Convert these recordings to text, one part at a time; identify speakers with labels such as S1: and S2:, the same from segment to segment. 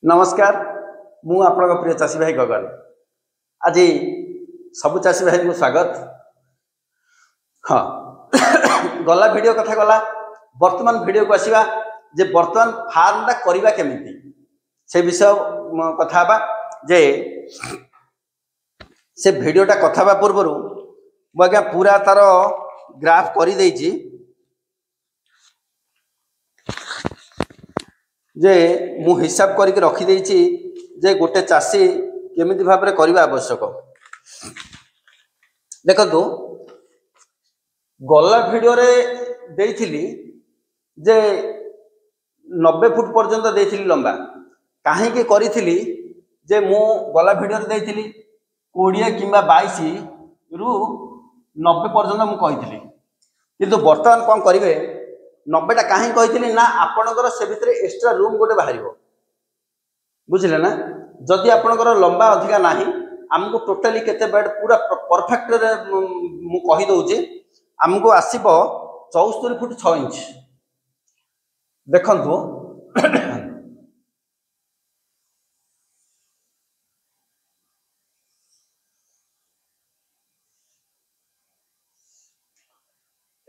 S1: नमस्कार मु आपन प्रिय चाषी भाई गगन आज सबु चाषी भाई को स्वागत। हाँ गला वीडियो कथा गला वर्तमान वीडियो को आसीबा जे वर्तमान फार्म टा करिबा केमिति से विषय कथा बा जे से वीडियो टा कथा बा पूर्व मु आज्ञा पूरा तार ग्राफ करि देछि जे मु हिसाब करके रखी देछि जे गोटे चाषी केमिति भाबरे करिबा आवश्यक। देखो गला वीडियो रे देइथिली जे 90 फुट पर्यंत देइथिली लंबा काहे के करिथिली जे मु गला वीडियो रे देइथिली 20 किंबा 22 रु 90 पर्यंत मु कहिथिली किंतु वर्तमान कोन करिवे 90 टा काहे कहिथिली ना आपनकर से भितरे एक्स्ट्रा रूम गोटे बाहरिबो बुझिले ना जदि आपनकर लंबा अधिका नाही हमको टोटली केते बेड पूरा परफेक्ट रे मु कहि दउची हमको आसीबो 74 फुट 6 इंच। देखंतु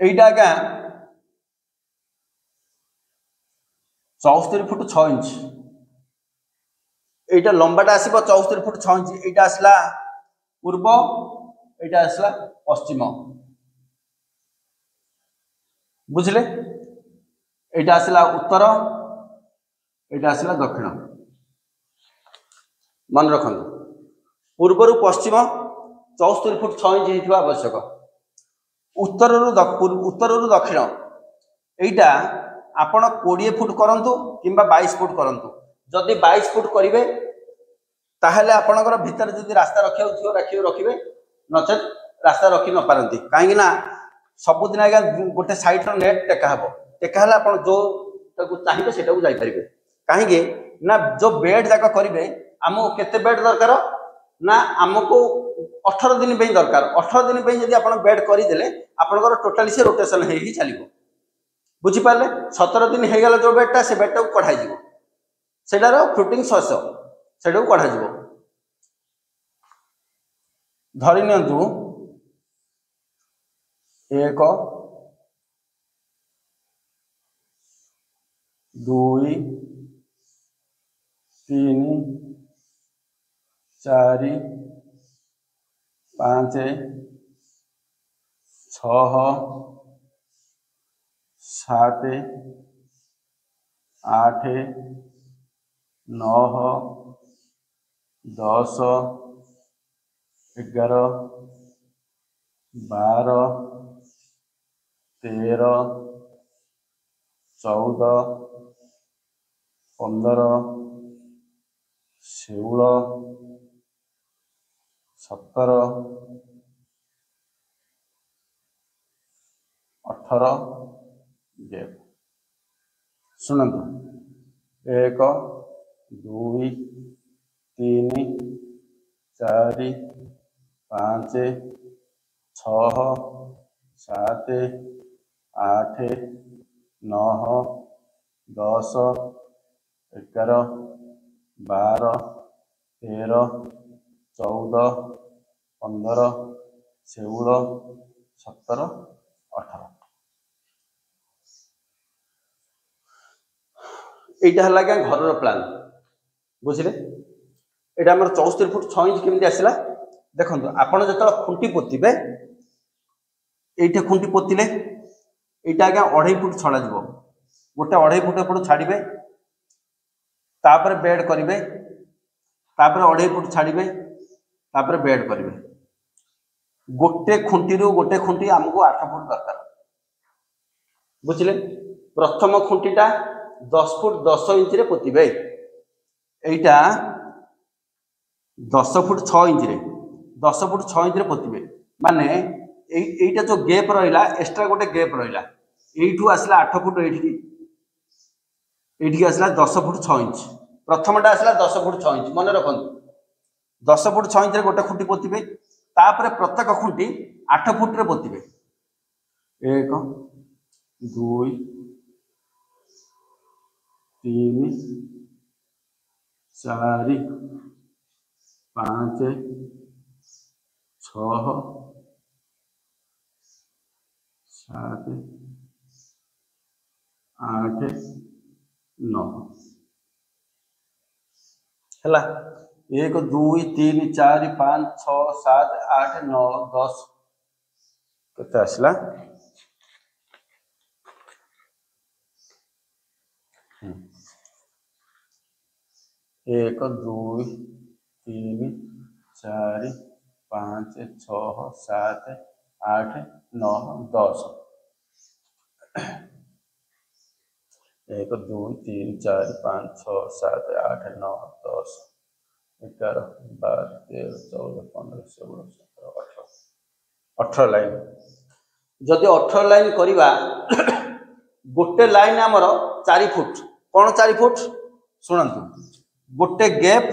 S1: एइटा का 74 फुट 6 इंच एटा लंबाटा आसीबो 74 फुट 6 इंच एटा आसला पूर्व एटा आसला पश्चिम बुझले एटा आसला उत्तर एटा आसला दक्षिण मन रखन पूर्व रु पश्चिम 74 फुट 6 इंच हितवा आवश्यक उत्तर रु दक्षिण एटा आपण 20 फुट करंतु किंबा 22 फुट करंतु जदि 22 फुट करिवे ताहले आपणकर भीतर जदि रास्ता रखिबे नचेत रास्ता रखि न पारंती काहे ना सब दिन आगे गोटे साइड रो नेट टेका हला आपण जो ताकू चाहिबे सेटा को जाई परिबे काहे ना जो बेड जाका करिवे हमो केते बेड दरकार ना हमको 18 दिन पे दरकार 18 दिन पे जदि आपण बेड करि देले आपणकर टोटली से रोटेशन हे ही चलिबो बुझी पाले 17 दिन हे गेला जो बेडटा से बेडटा को कढाई जीवो सेटार फ्रुटिंग शस सेटा को कढा जीवो धरि नियंतु 1 2 3 4 5 6 7 8 9 10 11 12 13 14 15 16 17 18 शुणु 1 2 3 4 5 6 7 8 9 10 11 12 13 14 15 16 17 18 एटा हला क्या घर प्लान बुझिले एटा हमर 74 फुट 6 इंच केमति आसिला देखंतु आपण जतल खुंटी पोतिबे एठे खुंटी पोतिले एटा क्या 2.5 फुट छडा जीवो गोटे 2.5 फुट एपड छाडिबे तापर बेड करिवे तापर 2.5 फुट छाडिबे तापर बेड करिवे गोटे खुंटी रु गोटे खुंटी हमको 8 फुट दरकार बुझिले प्रथम खुंटीटा 10 फुट 10 इंच रे पोतिबे एटा 10 फुट 6 इंच रे 10 फुट 6 इंच रे पोतिबे माने एटा जो गैप रहिला एक्स्ट्रा गोटे गैप रहिला एठू आसला 8 फुट एठी आसला 10 फुट 6 इंच प्रथमटा आसला 10 फुट 6 इंच मन रखंतु 10 फुट 6 इंच रे गोटे खुंटी पोतिबे तापर प्रत्येक खुंटी 8 फुट रे पोतिबे 1 2 3 4 5 6 7 8 9 है 1 2 3 4 5 6 7 8 9 10 केते आसला 1 2 3 4 5 6 7 8 9 10 1 2 3 4 5 6 7 8 9 10 11 12 13 14 15 16 17 18 लाइन जदि 18 लाइन करिबा गोटे लाइन आमर 4 फुट कौन 4 फुट शुणु गोटे गैप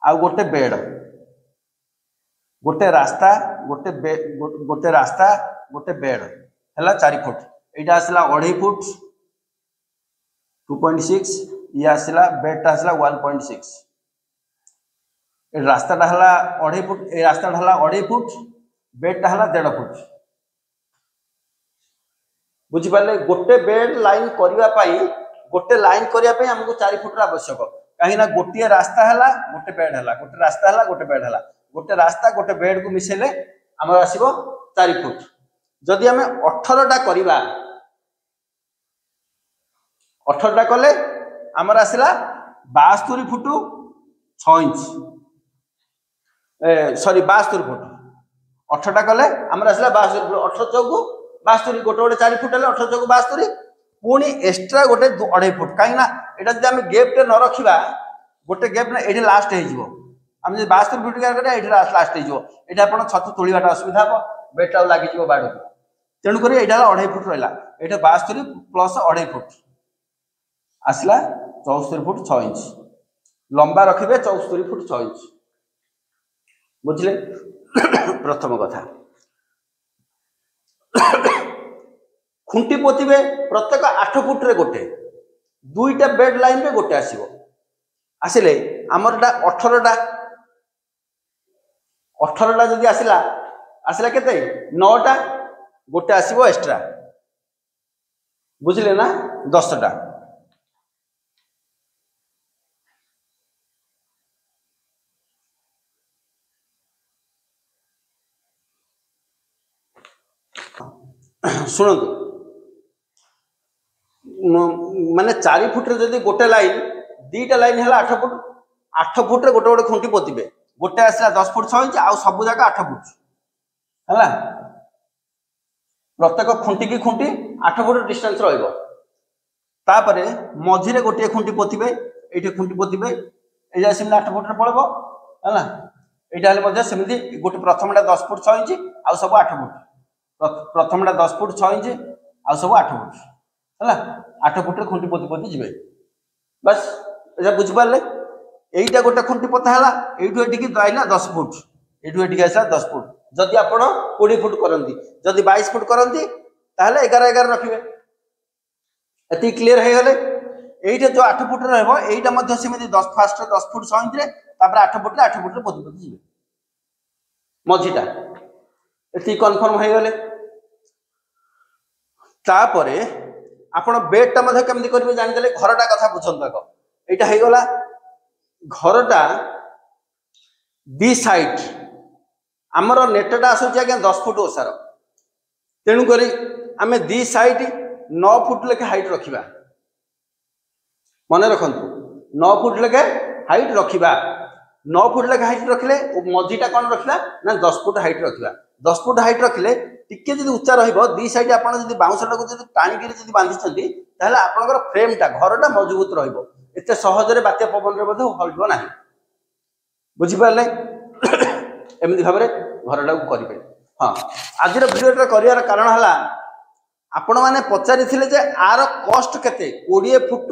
S1: आ गोटे बेड गोटे रास्ता गोटे रास्ता गोटे बेड है 4 फुट यहाँ आसला 2.5 फुट 2.6 ये आसला बेडटा आसला 1.6 रास्ता है 2.5 फुट ये रास्ता है 2.5 फुट बेडटा है 1.5 फुट बुझिपारे गोटे बेड लाइन करने गोटे लाइन करने आमको 4 फुट आवश्यक कहीं गोटे रास्ता है गोटे बेड है गोटे रास्ता है गोटे बेड है गोटे रास्ता गोटे बेड को मिसेले आम आसो 4 फुट जदि आम 18टा करवा 18टा कले आमर आसला 72 फुट 6 इंच सॉरी 72 फुट 18टा कले आमर आसला 72 फुट 18 चौकू 72 गोटे गोटे 4 फुट है 18 चौकू 72 पुणी एक्सट्रा गोटे 2.5 फुट कहीं यहाँ जब आम गेपटे न रखा गोटे गेप ना ये लास्ट हो आम जो 72 फुट ये लास्ट हो आप छत तोड़ाटा असुविधा हम बेडटा लगे बाड़ को तेणुक यहाँ 2.5 फुट रहा ये 72 प्लस 2.5 फुट आसला 74 फुट 6 इंच लंबा रखिए 74 फुट 6 इंच बुझे प्रथम कथा खुंटी पोतिबे प्रत्येक 8 फुट रे गोटे 2टा बेड लाइन रे गोटे आसीबो आसिले आमर 18टा जदि आसिला आसिला केते 9टा गोटे आसीबो एक्स्ट्रा बुझले ना 10टा शुणु माने 4 फुट रे जदि गोटे लाइन 2टा लाइन है 8 फुट 8 फुट रे गोटे गोटे खुंटी पोतिबे गोटे आसला 10 फुट 6 इंच आउ सब जगह 8 फुट है प्रत्येक खुंटी की खुंटी 8 फुट डिस्टेंस रहिबो तापरे मझिरे गोटे खुंटी पोतिबे एठी खुंटी पोतिबे एजा सिम 8 फुट रे पळबो है एटा हले मझे सेमती गोटे प्रथमटा 10 फुट 6 इंच आउ सब 8 फुट प्रथमटा 10 फुट 6 इंच आउ सब 8 फुट है 8 फुट रे खुंटी पोती पोती जिबे बस एजा बुझ पारले एईटा गोटे खुंटी पोता हला एठु एटिकी आइला 10 फुट एठु एटिकी आइला 10 फुट जदि आपण 20 फुट करंती जदि 22 फुट करंती ताहले 11 11 रखिबे एति क्लियर हे गले एईटा जो 8 फुट रहबो एईटा मध्ये सेमिति 10 फास्ट 10 फुट 6 इंच रे तापर 8 फुट रे पोती पोती जिबे मझीटा एति कन्फर्म हे गले तापरे आपण बेडटा मध्ये केमति करबे जानि देले घरटा कथा बुझंत को एटा हे गला घरटा बी साइड आमर नेटटा आसुची आज्ञा 10 फुट ओसार तेणु करी आमे दी साइड 9 फुट लेके हाइट रखिबा मन रखंतु 9 फुट लेके हाइट रखिबा 9 फुट लेके हाइट रखिले मझीटा कोन रखिला ना 10 फुट हाइट रखिबा 10 फुट हाइट रखिले टिके जदि उच्चा रहिबो दी साइड आपण जदि बाउंसटा को जदि टाणी के जदि बांधी छथि ताहले आपनकर फ्रेमटा घरटा मजबूत रहिबो एते सहज रे बात्या पवन रे बधो हलबो नाही बुझि पारले एमि भाबरे घरटा को करिबे हां आजिर भिडियोटा करियार कारण हला आपण माने पचारि थिले जे आर कॉस्ट केते 20 फुट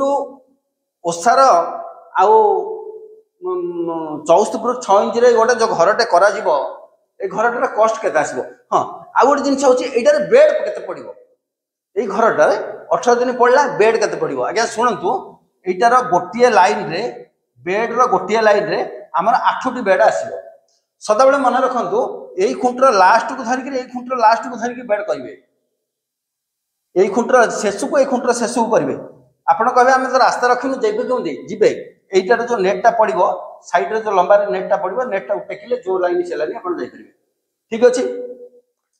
S1: ओसार आउ 64 फुट 6 इंच रे गोटे जो घरटे करा जिवो ए घरटार कॉस्ट केते आसीबो हां आ गोटे जिंस होची एटार बेड केते पड़िबो ए घरटा 18 दिन पड़ला बेड केते पड़िबो आज्ञा सुनंतु एटार गोटिए लाइन रे बेड्र गोटे लाइन रे आमर 8टी बेड आसो सदाबले मन रखु यही खुंटर लास्ट को धरिकी खुंटर लास्ट को धरिकी बेड करेंगे यही खुंटर शेष को खुंटर शेष को करेंगे आपड़ कहे आम तो रास्ता रखी जेबे कमी जी यहीटार जो नेटा पड़ो सैड्रे जो लंबा नेटा पड़ो नेटा टेकिले जो लाइन से लाइन आप जापर ठीक अच्छे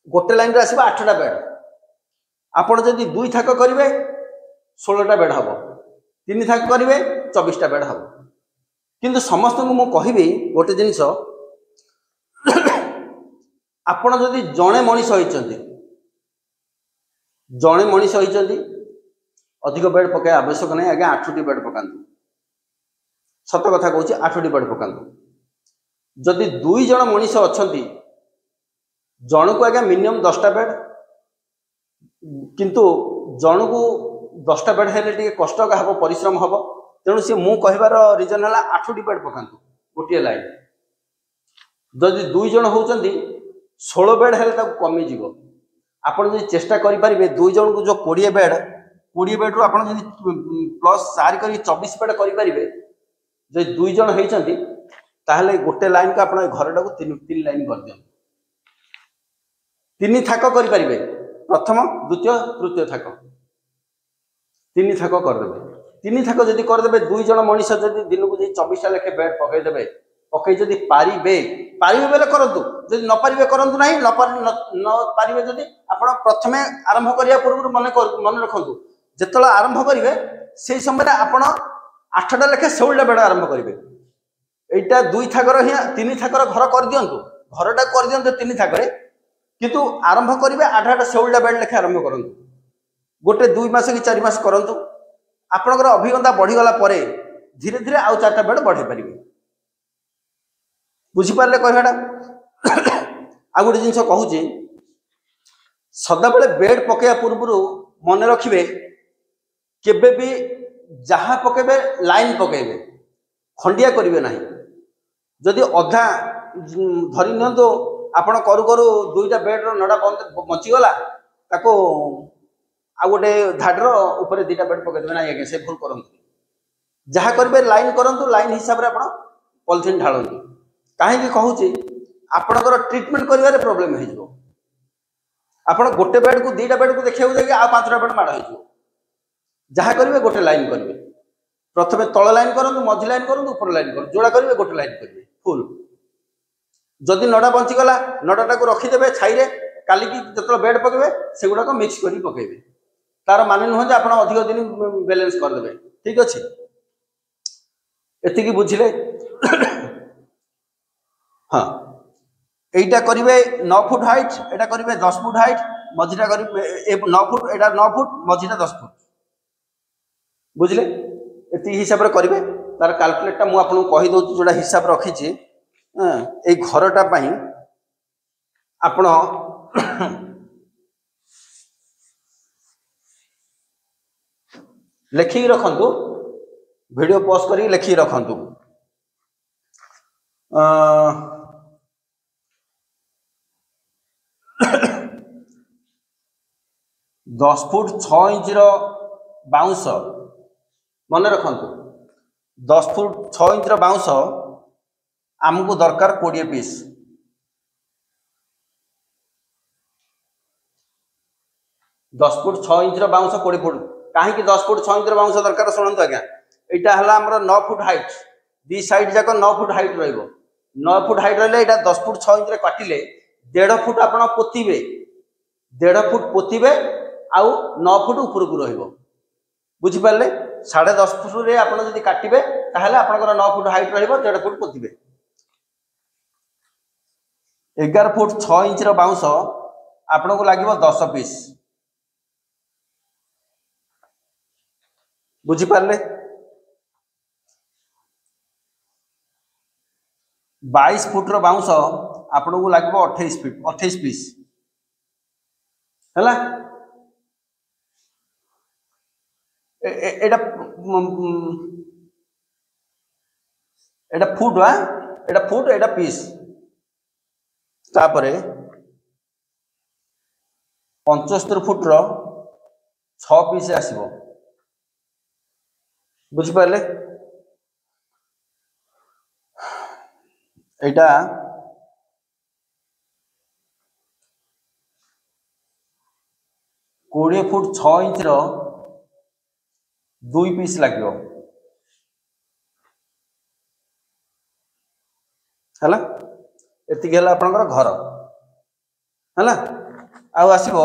S1: गोटे लाइन आस 8टा बेड आपड़ जदि 2 थाक करेंगे 16टा बेड हम 3 थाक करेंगे 24टा बेड हम किंतु समस्त को कहि गोटे जिनस आपण जदि जड़े मनीष होती जड़े मनीष होती अधिक बेड पकाया आवश्यक नहीं आज्ञा 8टी बेड पकातु सत कथा कहूँ 8टी बेड पकातु जदि 2 जण मनीष अच्छा जन को आज्ञा मिनिमम 10टा बेड किंतु जन को 10टा बेड हेल्ले कष्ट हम परिश्रम हम तेणु सी मु कहबार रिजन है 8टी बेड पकातु गोटे लाइन जदि 2 जण होती 16 बेड हेल्ले कमिज आपड़ जो चेष्टा करेंगे 2 जन को जो 20 बेड रू आप प्लस 4 कर 24 बेड करेंगे जो 2 जण होती ताहले गोटे लाइन को आप घरटा को 3 लाइन कर दिखाँ 3 थाक करेंगे प्रथम द्वितीय तृतीय थाक 3 थाक करदे 3 थाक जदि करदे 2 जण मनीष जदि दिन को 24टा लेखे बेड पकईदे पकई जदि पारे बेले करतु जदि न पारे करतु ना न पारे जदि आप प्रथमे आरंभ करने पूर्व मन रखु जिते आरंभ करेंगे से समय आप 8टा लेखे 16टा बेड आरंभ करेंगे यहाँ 2 थाकर 3 थाकर घर कर दिंतु घरटा कर दिंतु 3 थाकर किंतु आरंभ करेंगे 8टा 16टा बेड लेखे आरंभ करूँ गोटे 2 मास कि 4 मास करूँ आपंकर अभिज्ञता बढ़ीगला धीरे धीरे आउ 4टा बेड बढ़े पारे बुझीपारे कहवाटा आ गोटे जिन कहूँ सदाबले बेड पकड़ा पूर्व मन रखिए केबे भी जहाँ पकेबे लाइन पकेबे खंडिया करेंगे ना जदि अधा धरी नियंतु आपण करू करू 2टा बेड नड़ा बंचीगला ताको आ गोटे धाडर ऊपर 2टा बेड पकईदे ना आज्ञा से भूल करूँ जहाँ करेंगे लाइन करूँ लाइन हिसाब से आप पॉलिथिन ढालतु कहीं कहूँ आपणकर ट्रिटमेंट कर प्रोब्लेम हो आप गोटे बेड को 2टा बेड को देखा जाए आ 5टा बेड माड़ हो जहाँ करेंगे गोटे लाइन करेंगे प्रथम तल लाइन करूँ मझी लाइन करूँ ऊपर लाइन करूँ जोड़ा करेंगे गोटे लाइन करेंगे फुल जदि नड़ा बंचीगला नड़ाटा को रखीदे छाई काली जो बेड पकेबे से गुड़ाक मिक्स कर पकेबे तार मान नुह आप अधिक दिन बैलेंस करदे ठीक अच्छे एति बुझे हाँ यहीटा करेंगे 9 फुट हाइट एटा करेंगे 10 फुट हाइट मझीटा करेंगे 9 फुट एटा 9 फुट मझीटा 10 फुट बुझले ये हिसाब से करेंगे तार कैलकुलेटा मुझे आपको कहीदे जोड़ा हिसाब रखी ये घरटा आपण लिखिक रखु वीडियो पॉज कर लिखिक रखु 10 फुट 6 इंच बाउंस मन रखु 10 फुट 6 इंच बाउंस आमको दरकार 20 पीस 10 फुट 6 इंच बाउंस 20 फुट कहीं 10 फुट 6 इंच बाउंस दरकार शुणु आज्ञा यहाँ है आमर 9 फुट हाइट 2 साइड जाक 9 फुट हाइट रहा 9 फुट हाइट रहा 10 फुट 6 इंच काटिले 1.5 फुट आप पोतीबे 1.5 फुट पोतीबे आउ 9 फुट ऊपर को रही बुझिपारे 10.5 फुट रे आप काटे ताहले आपनकर 9 फुट हाइट रही 1.5 फुट पोतीबे 11 फुट 6 इंच बाउंस आपन को लगे 10 पीस बुझिपारे 22 फुट बाउंस आपन को लगे 28 पीस है एटा फुट एटा फुट एटा पीस तापरे 75 फुट 6 पीस आसो बुझिपारे एटा 20 फुट 6 इंच रो 2 पीस लगे है एति आपनकर घर है आसो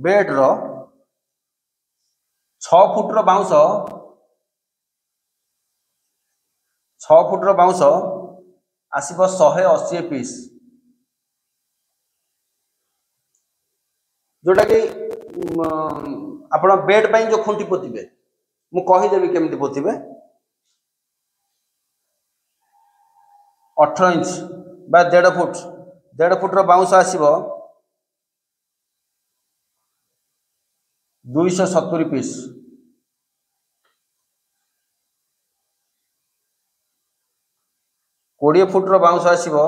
S1: बेड रो 6 फुट रो बाउंस 6 फुट रो बाउंस आसो 180 पीस जोटा कि आप बेड पर जो खुंटी पोतिबे मु कहीदेवी केमती पोतिबे 18 इंच बा 1.5 फुट रो बाउंस आसीबो 270 पीस 20 फुट रो बाउंस आसीबो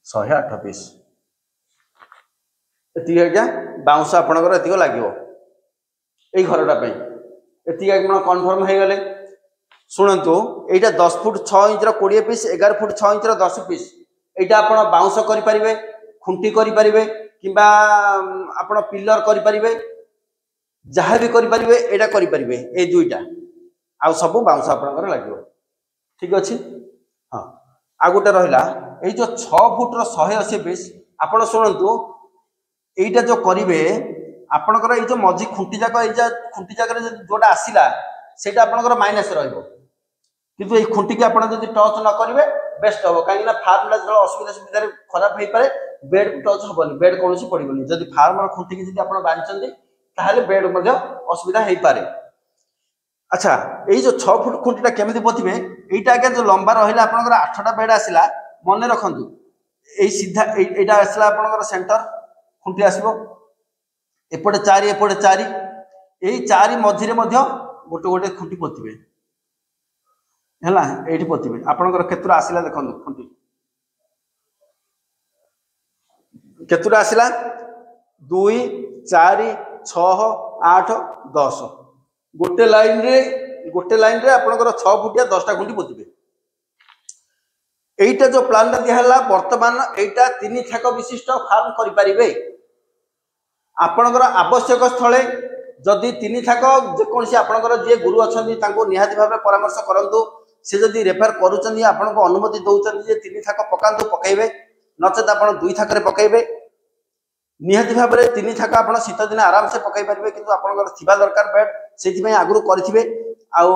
S1: 108 पीस एति आज्ञा बाउंस आपनकर एतिक लागिवो एई घरटा पे एति आज्ञा कन्फर्म हो गले शुणु एटा 10 फुट 6 इंच रो 20 पीस 11 फुट 6 इंच रो 10 पीस एटा आपण बाउंस करि परिबे खुंटी करि परिबे किबा आपण पिलर करि परिबे जहा भी करि परिबे एटा करि परिबे ए दुईटा आ सब बाउंस आपनकर लागिवो ठीक अछि हां आ गोटे रहिला ए जो 6 फुट रो 180 पीस आपण शुणु एटा जो करिवे आपनकर ए जो मझी खुंटी जाकर जोटा आसिला सेटा आपनकर माइनस रहइबो किंतु ए खुंटी के आपण जदि टच न करिवे बेस्ट हो काहे ना फार्म ला असुविधा सुविधा खराब होई पारे बेड टच होबनी बेड कोनोसी पड़िबनी जदि फार्म रो खुंटी के जदि आपण बांचंदी ताहाले बेड मध्ये असुविधा होई पारे अच्छा ए जो 6 फुट खुंटीटा केमिति पोतिबे एटा आगे जो लंबा रहिला आपनकर 8टा बेड आसिला मने रखंतु ए सीधा एटा आसिला आपनकर सेंटर खुंटी आसीबो एपटे 4 एपटे 4 एई 4 मझिरे मध्ये गोटे गोटे खुंटी पोतिबे हैला एठी पोतिबे आपनकर केतुरा आसिला देखंतु खुंटी केतुरा आसिला 2 4 6 8 10 गोटे लाइन रे आपनकर 6 फुटिया 10टा खुंटी पोतिबे एइटा जो प्लान दिहला वर्तमान एइटा 3 थाक विशिष्ट फार्म करि परिबे आपनकर आवश्यक स्थले जदि 3 थाक जेकोसी आपनकर जे गुरु अछंती तांको निहाती भाबे परामर्श करंतु से जदि रेफर करूचंती आपनको अनुमति दउचंती जे 3 थाक पकांतु पकाइबे नचेत आपण 2 थाक रे पकाइबे निहाती भाबे 3 थाक आपण शीत दिन आराम से पकाइ परिबे किंतु आपनकर थिबा दरकार बेड सेति में आगुरु करथिबे आउ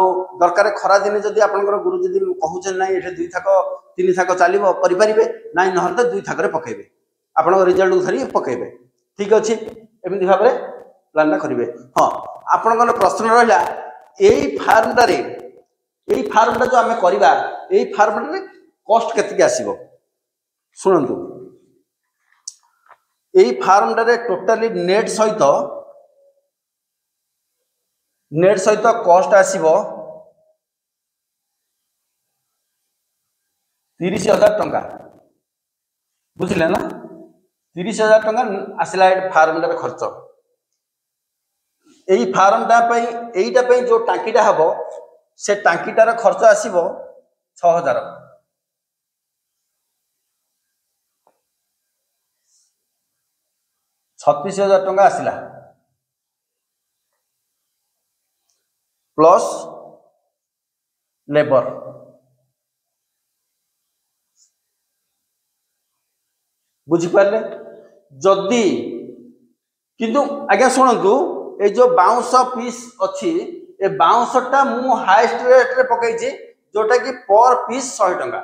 S1: दरकार खरा दिन जदि आपनकर गुरु जदि कहउचन नै एठे 2 थाक 3 थाक चालिबो करि परिबे नै नहरते 2 थाक रे पकाइबे आपनको रिजल्ट धरि पकाइबे ठीक अछि एमि भाबे प्लान करिवे हां आपनकर प्रश्न रहला एई फार्मटा जो आमे करिबा एई फार्मटा रे कॉस्ट केते आसीबो सुनंतु एई फार्मटा रे टोटली नेट सहित कॉस्ट आसीबो 30,000 टंका बुझिले ना 30,000 टंका आसिला फार्मटा रे खर्च एई फार्मटा पई एईटा पई जो टांकीटा हबो से टांकीटार खर्च आसीबो 6,000 36,000 टंका आसिला प्लस लेबर बुझी पारले जदि किंतु आज्ञा शुणु ए जो बाउंस पीस अच्छी ए बाउंसटा मु हाईएस्ट रेट रे पकईची जोटा कि पर पीस 100 टंका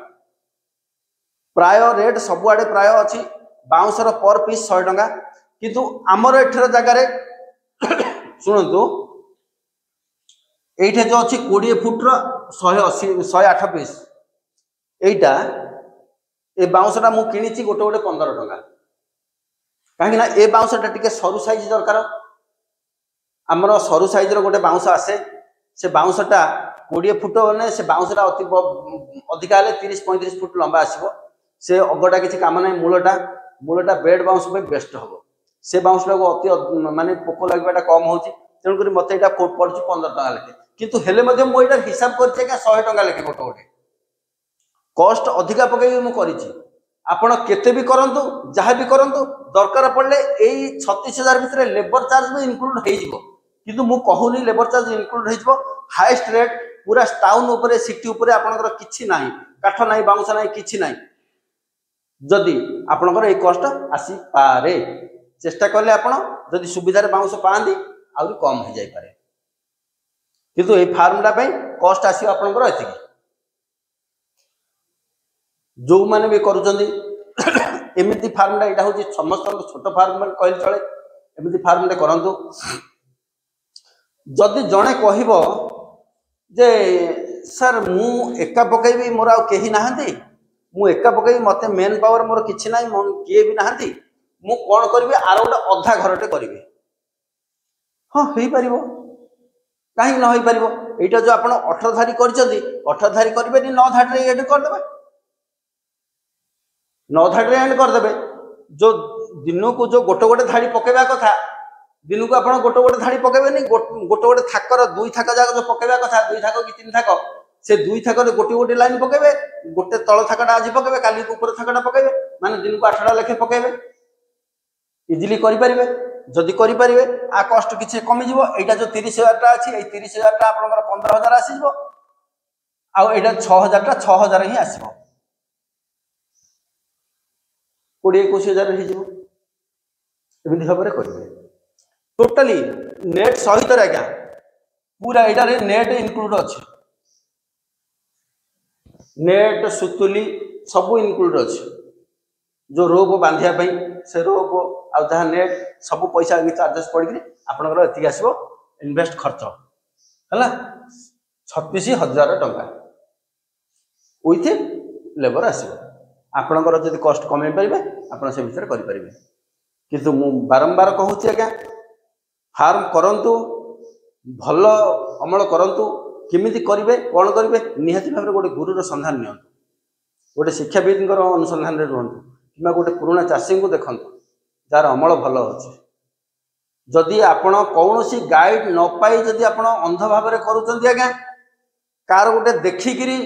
S1: प्राय रेट सबुआडे प्राय अच्छी बाउंसर पर पीस 100 टंका किंतु आमर एठर जगार शुणु ये जो अच्छी 20 फुट 180 108 पीस एटा ए बाउंसटा मु किनिची गोटे गोटे 15 टंका कहीं ना ए बाउंसटा टिके सरू साइज दरकार आमर सरू साइज रो गोटे बाउंस आसे से बाउंसटा 20 फुट ने से बाउंसटा अधिका 30-35 फुट लंबा आसीबो से अगटा किसी काम ना मूलटा बेड बाउंस पे बेस्ट हम से बाउंसटा को अति माने पोक लगवाटा कम होची तेणुक मत यहाँ पड़ू 15 टंका लेखे किंतु हेले मु हिसाब कर 100 टंका लेखे गोटे गोटे कस्ट अधिका पकई मु करिछि आपण केते भी करंतु जहाँ भी करंतु दरकार पड़ले एई 36,000 भितर लेबर चार्ज भी इनक्लूड हो जिवो किंतु मु कहूनी लेबर चार्ज इनक्लूड हो जिवो हाईएस्ट रेट पूरा टाउन ऊपर सिटी ऊपर आपनकर किछि नाही काठ नाही बाउंस नाही किछि नाही जदि आपनकर ए कस्ट आसी पारे चेष्टा करले आपण जदि सुविधा रे बाउंस पांदी आउरी कम हो जाई पारे किंतु ए फार्मडा पे कस्ट आसी आपनकर एतिकी जो माने भी करूचंदी एमिति फार्मडा एटा होची समस्त छोट फार्म कहल चले एमिति फार्मडा करंतु जदि जणे कहिबो जे सर मु एका पकईबी मोर आ केही नाहंती मु एका पकई मते मेन पावर मोर किछि नाही मन किए भी नाहंती मु कोन करबी आर गोटे अधा घरटे करबी हां हेई परिबो काहे न होई परिबो एटा जो आपण 18 धारी करचंदी 18 धारी करबे नि 9 धारी एड कर देबे 9 धारी एड कर देबे जो दिनो को जो गोटे गोटे धाड़ी पकेबा कथा दिन को आपण गोटे गोटे धाड़ी पकेबे नि गोटे गोटे थाकर दुई थाक जाक जो पकेबा कथा दुई थाक कि तीन थाक से दुई थाक रे गोटे गोटे लाइन पकेबे गोटे तळ थाकटा आज पकेबे काली ऊपर थाकटा पकेबे माने दिन को 8टा लेखे पकेबे इजिली करि परिबे जदि करि परिबे आ कॉस्ट किछि कमी जिवो एटा जो 30,000 टा अछि ए 30,000 टा आपनकर 15,000 आसी जिवो आ एटा 6,000 टा 6,000 ही आसीबो 20,000 ही जिवो एमिति भाबरे करिवे टोटली नेट सहित रे आज्ञा पूरा एटा रे नेट इनक्लूड अछि नेट सुतुली सब इनक्लूड अछि जो रोप बांधिया पई से रोप आ जहाँ नेट सब पैसा चार्जेस पड़ गई आपनकर एति आसीबो इन्वेस्ट खर्च हला 36,000 टंका विथ लेबर आसीबो आपनकर जदि कॉस्ट कमे परिबे आपन से भीतर करि परिबे किंतु मु बारंबार कहूची आज्ञा फार्म करंतु भल अमल करंतु किमिति करिवे कोन करिवे निहाती भाबरे गोटे गुरुर संधान नियंतु गोटे शिक्षाविद अनुसंधान रे रहंतु किबा गोटे पुराना चाषी को देखंतु जार अमल भल अछि जदि आपण कौनसी गाइड न पाई जदि आपण अंध भाबरे करूचंती आज्ञा कार गोटे देखिकिरी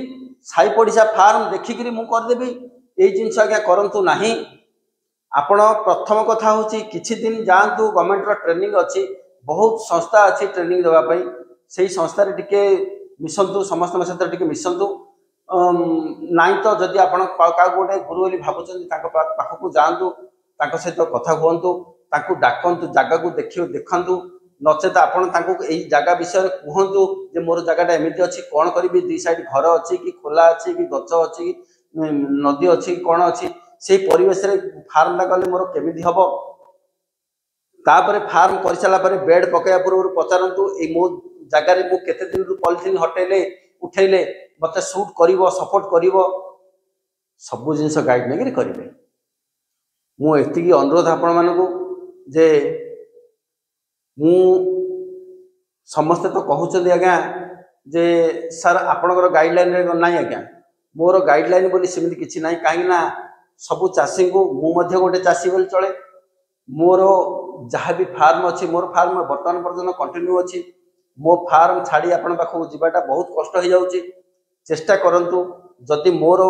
S1: साई पड़िसा फार्म देखिकिरी मु कर देबी ए जिंस आज्ञा करंतु नाही आपण प्रथम कथा होची किछि दिन जांतु गवर्नमेंट रो ट्रेनिंग अछि बहुत संस्था अछि ट्रेनिंग देबा पई सेही संस्था रे टिके मिसंतु समस्त सहित टिके मिसंतु नाई तो जदि आपण का गोटे गुरु बोली भाबुचंती ताको पाखकु जांतु ताको सहित कथा हुअंतु ताको डाकंतु जागा को देखंतु नचेत आपण ताको एई जागा विषय कहंतु जे मोर जागाटा एमिति अछि कोन करबी दी साइड घर अछि कि खोला अछि कि गच अछि कि नदी अछि कोन अछि से परिवेश रे फार्म ला गले मोर केमिति हबो तापरे फार्म कर साला परे बेड पकया पूर्व पचारंतु ए मो जागा रे मु केते दिन रु पॉलिथिन हटेले उठेले मते शूट करिवो सपोर्ट करिवो सब जिंस गाइड नेगिरी करिवे मु एतिकी अनुरोध आपण मानको जे मु समस्त तो कहउछन आज्ञा जे सर आपनकर गाइडलाइन रे नाही आज्ञा मोर गाइडलाइन बोली सेमिति किछि नाही काहे ना सबु चाषी को मु मध्य गोटे चाषी बोली चले मोर जहाँ भी फार्म अच्छी मोर फार्म बर्तमान पर्यटन कंटिन्यू अच्छी मो फार्म छाड़ी आपण पाखक जीवाटा बहुत कष्ट हो जाउची चेष्टा करंतु जदि मोर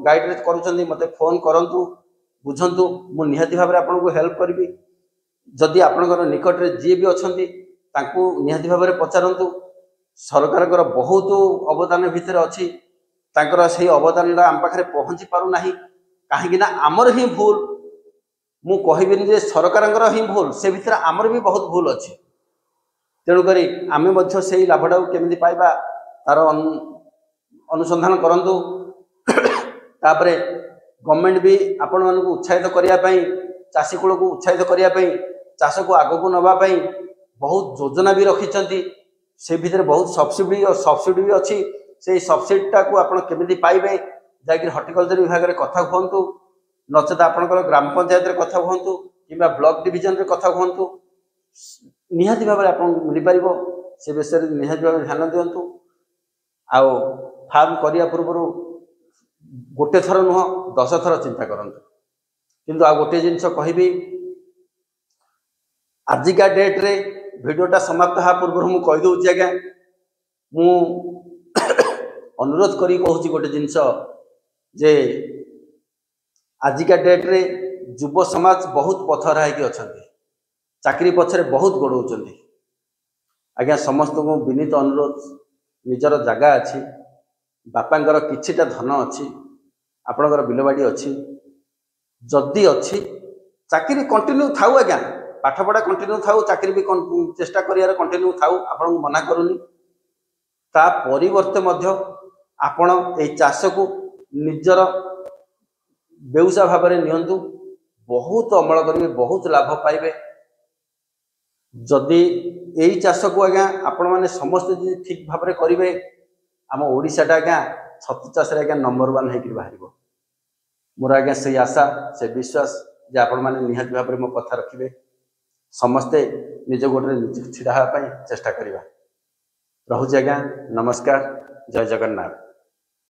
S1: गाइड करूचंदी मते फोन करंतु बुझंतु मु निहाती भाबरे आपन को हेल्प करबी जदि आपनकर निकट रे जे भी अछंती तांकू निहाती भाबरे पचारंतु सरकारकर बहुत अवदान भितर अछि तांकर सही अवदानटा आम पाखरे पहुंची पारु नाही काहे ना आमर ही भूल मु कहबिनी जे सरकारंकर ही भूल से भितर आमर भी बहुत भूल अछि तेणु करी आमे मध्य सेही लाभटा केमिति पाइबा तार अनुसंधान करंतु तापरे गवर्नमेंट भी आपण मानक उत्साहित करिया पई चाषी कुल को उत्साहित करिया पई चाष को आगो को नबा पई बहुत योजना भी रखिचंती से भितर बहुत सब्सिडी भी अछि से सब्सिडीटा को आपण केमिति पाइबे जाकि हॉर्टिकल्चर विभाग रे कथा कहंतु नचेत आपनकर ग्राम पंचायत रे कथा कहंतु किबा ब्लॉक डिवीजन रे कथा कहंतु निहाती भाबरे आपण मिली परिबो से विषय निहाती भाबरे ध्यान दियंतु आउ फार्म करिया पूर्व गोटे थर नुह 10 थर चिंता करंतु किंतु आ गोटे जिंस कहबी आजिका डेट रे वीडियोटा समाप्त हा पूर्व मु कहि दउची आज्ञा मु अनुरोध करी कहूची गोटे जिंस जे आजिका डेट रे युव समाज बहुत पथरा है चाकरी पछरे बहुत गोड़ौं। आज्ञा समस्त को विनीत अनुरोध निजर जगह अच्छी बापांकर किछिटा धन अच्छी आपणकर बिलबाड़ी अच्छी जदि अच्छी चाकरी कंटिन्यू थाऊ आज्ञा पाठपढ़ा कंटिन्यू थाऊ चाकरी भी चेष्टा करियार कंटिन्यू थाऊ आपन मना करूनी ता परिवर्ते मध्य आपण ए चाष को निजर व्यवसाय भाव में नियंतु बहुत अमल करेंगे बहुत लाभ पाइबे। जदि यही चाष को आज्ञा आपण मैंने समस्त ठीक भाव में करेंगे आम ओडिशाटा आज्ञा छतु चाष आज्ञा नंबर 1 होकर बाहर मोर आज्ञा से आशा से विश्वास जे आपण मैंने निहाती भाव में मो कथा रखिए समस्ते निज गोटे निज छिड़ा चेष्टा करवा। रहुଛି आज्ञा नमस्कार जय जगन्नाथ।